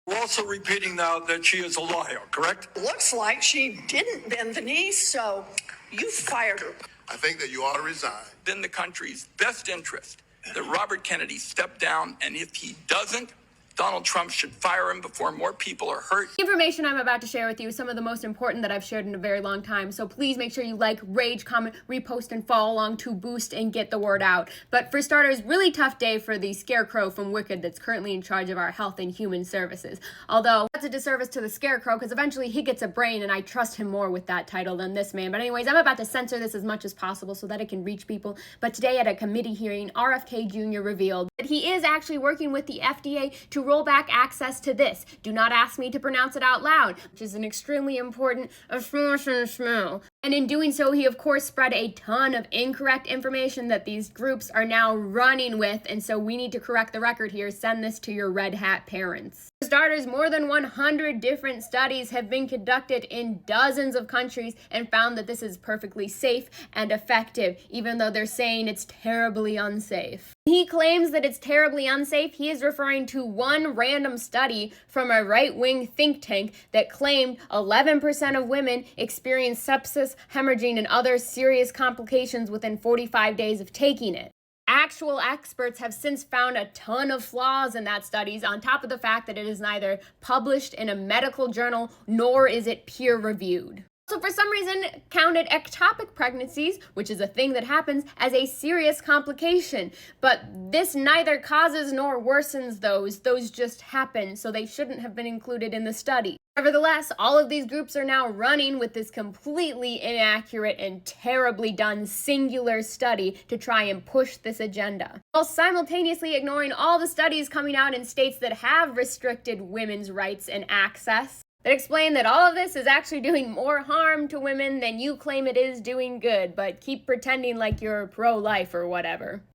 We're also repeating now that she is a liar, correct? Looks like she didn't bend the knee, so you fired her. I think that you ought to resign. In the country's best interest that Robert Kennedy step down, and if he doesn't, Donald Trump should fire him before more people are hurt. The information I'm about to share with you is some of the most important that I've shared in a very long time, so please make sure you like, rage, comment, repost, and follow along to boost and get the word out. But for starters, really tough day for the scarecrow from Wicked that's currently in charge of our health and human services. Although, that's a disservice to the scarecrow because eventually he gets a brain and I trust him more with that title than this man. But anyways, I'm about to censor this as much as possible so that it can reach people. But today at a committee hearing, RFK Jr. revealed that he is actually working with the FDA to roll back access to this. Do not ask me to pronounce it out loud, which is an extremely important smell. And in doing so, he of course spread a ton of incorrect information that these groups are now running with, and so we need to correct the record here. Send this to your red hat parents. For starters, more than 100 different studies have been conducted in dozens of countries and found that this is perfectly safe and effective, even though they're saying it's terribly unsafe. He claims that it's terribly unsafe. He is referring to one random study from a right-wing think tank that claimed 11% of women experience sepsis, hemorrhaging, and other serious complications within 45 days of taking it. Actual experts have since found a ton of flaws in that studies, on top of the fact that it is neither published in a medical journal nor is it peer-reviewed. So for some reason, counted ectopic pregnancies, which is a thing that happens, as a serious complication. But this neither causes nor worsens those. Those just happen, so they shouldn't have been included in the study. Nevertheless, all of these groups are now running with this completely inaccurate and terribly done singular study to try and push this agenda, while simultaneously ignoring all the studies coming out in states that have restricted women's rights and access, that explain that all of this is actually doing more harm to women than you claim it is doing good, but keep pretending like you're pro-life or whatever.